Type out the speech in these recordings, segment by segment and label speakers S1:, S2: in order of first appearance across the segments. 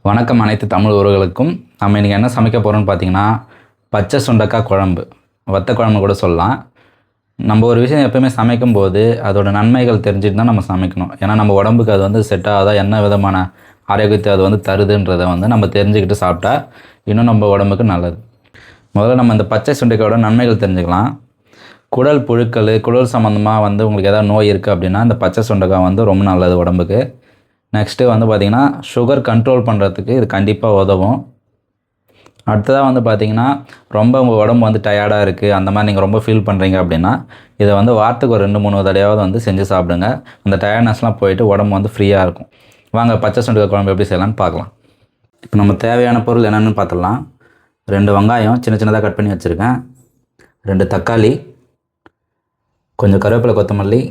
S1: வணக்கம் அனைத்து தமிழ் உறவுகளுக்கும். நம்ம இன்றைக்கி என்ன சமைக்க போகிறோம்னு பார்த்தீங்கன்னா, பச்சை சுண்டைக்காய் குழம்பு, வத்த குழம்பு கூட சொல்லலாம். நம்ம ஒரு விஷயம் எப்போயுமே சமைக்கும்போது அதோட நன்மைகள் தெரிஞ்சுட்டு தான் நம்ம சமைக்கணும். ஏன்னா நம்ம உடம்புக்கு அது வந்து செட் ஆகாதா, என்ன விதமான ஆரோக்கியத்தை அது வந்து தருதுன்றதை வந்து நம்ம தெரிஞ்சுக்கிட்டு சாப்பிட்டா இன்னும் நம்ம உடம்புக்கு நல்லது. முதல்ல நம்ம இந்த பச்சை சுண்டைக்காயோட நன்மைகள் தெரிஞ்சுக்கலாம். குடல் புழுக்கள், குடல் சம்மந்தமாக வந்து உங்களுக்கு ஏதாவது நோய் இருக்குது அப்படின்னா இந்த பச்சை சுண்டைக்காய் வந்து ரொம்ப நல்லது உடம்புக்கு. நெக்ஸ்ட்டு வந்து பார்த்திங்கன்னா, சுகர் கண்ட்ரோல் பண்ணுறதுக்கு இது கண்டிப்பாக உதவும். அடுத்ததாக வந்து பார்த்திங்கன்னா, ரொம்ப உங்கள் உடம்பு வந்து டயர்டாக இருக்குது, அந்த மாதிரி நீங்கள் ரொம்ப ஃபீல் பண்ணுறீங்க அப்படின்னா, இதை வந்து வாரத்துக்கு ஒரு 2-3 தடவையாவது வந்து செஞ்சு சாப்பிடுங்க. அந்த டயர்ட்னஸ்லாம் போயிட்டு உடம்பு வந்து ஃப்ரீயாக இருக்கும். வாங்க பச்சை சுண்டைக்காய் குழம்பு எப்படி செய்யலான்னு பார்க்கலாம். இப்போ நம்ம தேவையான பொருள் என்னென்னு பார்த்துடலாம். 2 வெங்காயம் சின்ன சின்னதாக கட் பண்ணி வச்சுருக்கேன், 2 தக்காளி, கொஞ்சம் கருவேப்பிலை, கொத்தமல்லி,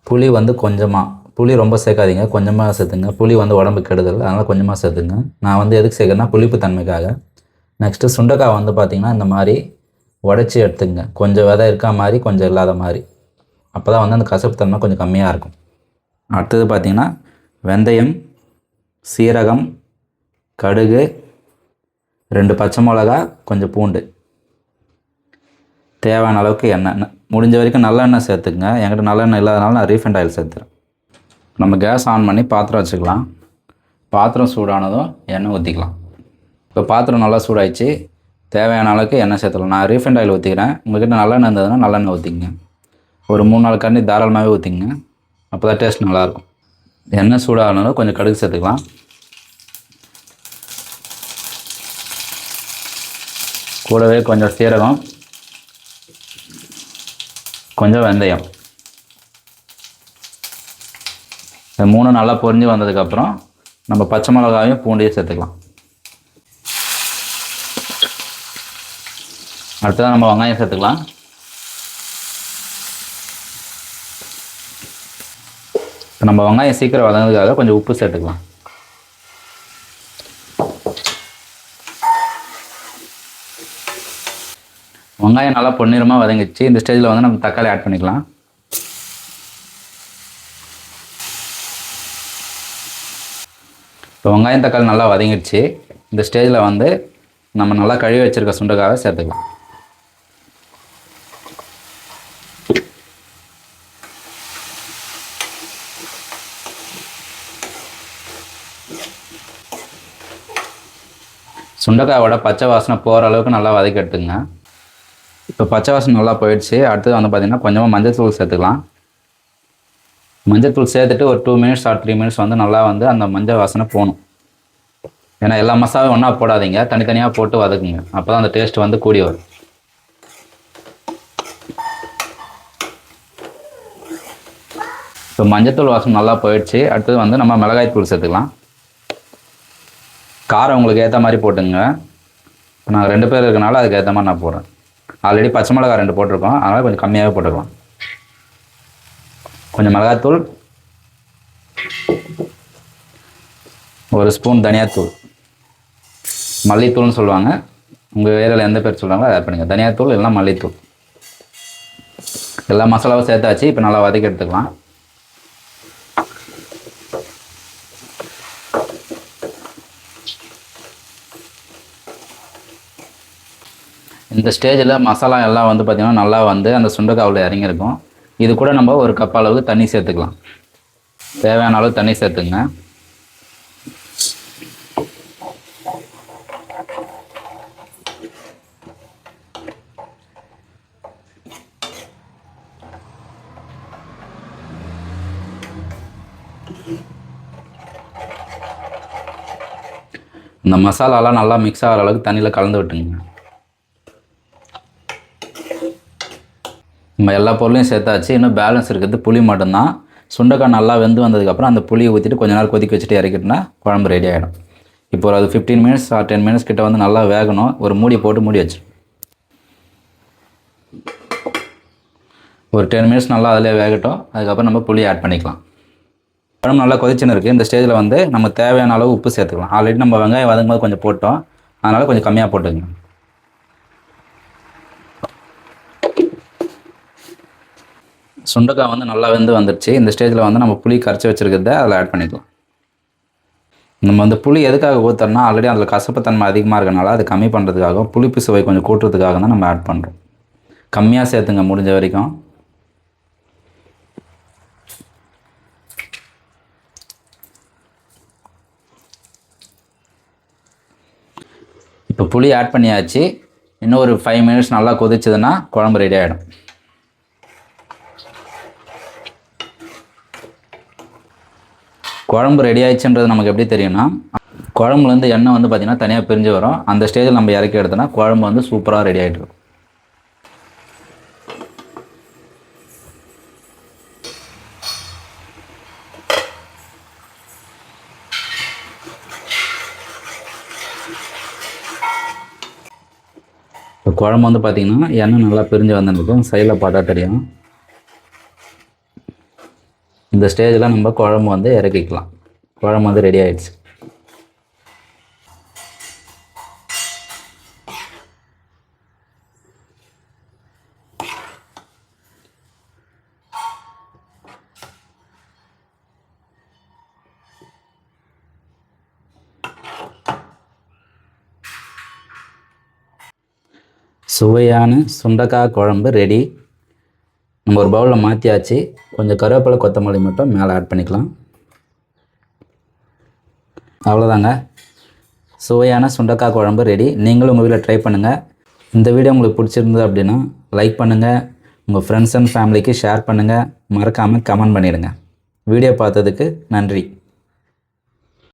S1: புளி வந்து கொஞ்சமாக, புளி ரொம்ப சேர்க்காதீங்க, கொஞ்சமாக சேர்த்துங்க. புளி வந்து உடம்புக்கு கெடுதல், அதனால் கொஞ்சமாக சேர்த்துங்க. நான் வந்து எதுக்கு சேர்க்குறேன்னா புளிப்பு தன்மைக்காக. நெக்ஸ்ட்டு சுண்டைக்காய் வந்து பார்த்திங்கன்னா இந்த மாதிரி உடச்சி எடுத்துங்க, கொஞ்சம் விதை இருக்கா மாதிரி, கொஞ்சம் இல்லாத மாதிரி. அப்போ தான் வந்து அந்த கசப்பு தன்மை கொஞ்சம் கம்மியாக இருக்கும். அடுத்தது பார்த்திங்கன்னா வெந்தயம், சீரகம், கடுகு, 2 பச்சை மிளகா, கொஞ்சம் பூண்டு, தேவையான அளவுக்கு எண்ணெய். முடிஞ்ச வரைக்கும் நல்லெண்ணெய் சேர்த்துக்குங்க. என்கிட்ட நல்லெண்ணெய் இல்லாதனால நான் ரீஃபைண்ட் ஆயில் சேர்த்துறேன். நம்ம கேஸ் ஆன் பண்ணி பாத்திரம் வச்சுக்கலாம். பாத்திரம் சூடானதும் எண்ணெய் ஊற்றிக்கலாம். இப்போ பாத்திரம் நல்லா சூடாயிடுச்சு, தேவையான அளவுக்கு எண்ணெய் சேர்த்துக்கலாம். நான் ரீஃபைண்ட் ஆயில் ஊற்றிக்கிறேன். உங்கள்கிட்ட நல்லெண்ணெய் இருந்ததுன்னா நல்லெண்ணெய் ஊற்றிங்க. ஒரு 3-4 கரண்டி தாராளமாகவே ஊற்றிங்க, அப்போ தான் டேஸ்ட் நல்லாயிருக்கும். எண்ணெய் சூடானதும் கொஞ்சம் கடுகு சேர்த்துக்கலாம். கூடவே கொஞ்சம் சீரகம், கொஞ்சம் வெந்தயம். இந்த 3 நல்லா பொரிஞ்சு வந்ததுக்கப்புறம் நம்ம பச்சை மிளகாயும் பூண்டையும் சேர்த்துக்கலாம். அடுத்ததான் நம்ம வெங்காயம் சேர்த்துக்கலாம். இப்போ நம்ம வெங்காயம் சீக்கிரம் வதங்கிறதுக்காக கொஞ்சம் உப்பு சேர்த்துக்கலாம். வெங்காயம் நல்லா பொன்னிறமாக வதங்கிடுச்சு. இந்த ஸ்டேஜில் வந்து நம்ம தக்காளி ஆட் பண்ணிக்கலாம். இப்போ வெங்காயம் தக்காளி நல்லா வதங்கிடுச்சு. இந்த ஸ்டேஜில் வந்து நம்ம நல்லா கழுவி வச்சுருக்க சுண்டைக்காயை சேர்த்துக்கலாம். சுண்டைக்காயோட பச்சை வாசனை போகிற அளவுக்கு நல்லா வதக்கி எடுத்துங்க. இப்போ பச்சை வாசனை நல்லா போயிடுச்சு. அடுத்தது வந்து பார்த்திங்கன்னா கொஞ்சமாக மஞ்சள் தூள் சேர்த்துக்கலாம். மஞ்சள் தூள் சேர்த்துட்டு ஒரு 2 மினிட்ஸ் ஆர் 3 மினிட்ஸ் வந்து நல்லா வந்து அந்த மஞ்சள் வாசனை போகணும். ஏன்னா எல்லா மசாலாவும் ஒன்றா போடாதீங்க, தனித்தனியாக போட்டு வதக்குங்க, அப்போ தான் அந்த டேஸ்ட் வந்து கூடி வரும். இப்போ மஞ்சத்தூள் வாசனை நல்லா போயிடுச்சு. அடுத்தது வந்து நம்ம மிளகாய் தூள் சேர்த்துக்கலாம். காரம் உங்களுக்கு ஏற்ற மாதிரி போட்டுங்க. இப்போ நாங்கள் 2 பேர் இருக்கனால அதுக்கு ஏற்ற மாதிரி நான் போடுறேன். ஆல்ரெடி பச்சை மிளகாய் 2 போட்டிருக்கோம், அதனால் கொஞ்சம் கம்மியாகவே போட்டுக்கலாம். கொஞ்சம் மிளகாய்த்தூள், 1 ஸ்பூன் தனியாத்தூள், மல்லித்தூள்னு சொல்லுவாங்க, உங்கள் ஏரியாவில் எந்த பேர் சொல்கிறாங்களோ அதை ஆட் பண்ணுங்கள். தனியாத்தூள் இல்லைனா மல்லித்தூள். எல்லா மசாலாவும் சேர்த்தாச்சு. இப்போ நல்லா வதக்கி எடுத்துக்கலாம். இந்த ஸ்டேஜில் மசாலா எல்லாம் வந்து பார்த்திங்கன்னா நல்லா வந்து அந்த சுண்டைக்காவில் இறங்கியிருக்கும். இது கூட நம்ம 1 கப் அளவுக்கு தண்ணி சேர்த்துக்கலாம். தேவையான அளவு தண்ணி சேர்த்துங்க. இந்த மசாலாலாம் நல்லா மிக்ஸ் ஆகிற அளவுக்கு தண்ணியில் கலந்து விட்டுங்க. நம்ம எல்லா பொருளையும் சேர்த்தாச்சு. இன்னும் பேலன்ஸ் இருக்கிறது புளி மட்டும்தான். சுண்டைக்காய் நல்லா வெந்து வந்ததுக்கப்புறம் அந்த புளியை ஊற்றிட்டு கொஞ்ச நேரம் கொதிக்க வச்சுட்டு இறக்கிட்டோன்னா குழம்பு ரெடி ஆகிடும். இப்போ ஒரு 15 மினிட்ஸ் ஆர் 10 மினிட்ஸ் கிட்ட வந்து நல்லா வேகணும். ஒரு மூடி போட்டு மூடி வச்சு ஒரு 10 மினிட்ஸ் நல்லா அதிலே வேகட்டும். அதுக்கப்புறம் நம்ம புளி ஆட் பண்ணிக்கலாம். குழம்பு நல்லா கொதிச்சுன்னு இருக்குது. இந்த ஸ்டேஜில் வந்து நம்ம தேவையான அளவு உப்பு சேர்த்துக்கலாம். ஆல்ரெடி நம்ம வெங்காயம் வதங்கும்போது கொஞ்சம் போட்டோம், அதனால் கொஞ்சம் கம்மியாக போட்டுங்க. சுண்டைக்காய் வந்து நல்லா வெந்து வந்துடுச்சு. இந்த ஸ்டேஜில் வந்து நம்ம புளி கரைச்சி வச்சுருக்கிறத அதில் ஆட் பண்ணிக்கலாம். நம்ம வந்து புளி எதுக்காக ஊற்றுறோம்னா ஆல்ரெடி அதில் கசப்புத்தன்மை அதிகமாக இருக்கனால அது கம்மி பண்ணுறதுக்காகவும் புளிப்பு சுவை கொஞ்சம் கூட்டுறதுக்காக தான் நம்ம ஆட் பண்ணுறோம். கம்மியாக சேர்த்துங்க முடிஞ்ச வரைக்கும். இப்போ புளி ஆட் பண்ணியாச்சு. இன்னும் ஒரு 5 மினிட்ஸ் நல்லா கொதிச்சதுன்னா குழம்பு ரெடி ஆகிடும். குழம்பு ரெடி ஆயிடுச்சுன்றது நமக்கு எப்படி தெரியும்னா, குழம்புலேருந்து எண்ணெய் வந்து பார்த்திங்கன்னா தனியாக பிரிஞ்சு வரும். அந்த ஸ்டேஜில் நம்ம இறக்கி எடுத்தோன்னா குழம்பு வந்து சூப்பராக ரெடி ஆகிட்டு இருக்கும். இப்போ குழம்பு வந்து பார்த்திங்கன்னா எண்ணெய் நல்லா பிரிஞ்சு வந்துருக்கும். சைடில் பார்த்தா தெரியும். இந்த ஸ்டேஜில் நம்ம குழம்பு வந்து இறக்கிக்கலாம். குழம்பு வந்து ரெடி ஆகிடுச்சு. சுவையான சுண்டைக்காய் குழம்பு ரெடி. நம்ம ஒரு பவுலில் மாற்றியாச்சு. கொஞ்சம் கருவேப்பிலை கொத்தமல்லி மட்டும் மேலே ஆட் பண்ணிக்கலாம். அவ்வளோதாங்க, சுவையான சுண்டைக்காய் குழம்பு ரெடி. நீங்களும் உங்கள் வீட்டில் ட்ரை பண்ணுங்கள். இந்த வீடியோ உங்களுக்கு பிடிச்சிருந்தது அப்படின்னா லைக் பண்ணுங்கள், உங்கள் ஃப்ரெண்ட்ஸ் அண்ட் ஃபேமிலிக்கு ஷேர் பண்ணுங்கள், மறக்காமல் கமெண்ட் பண்ணிடுங்க. வீடியோ பார்த்ததுக்கு நன்றி.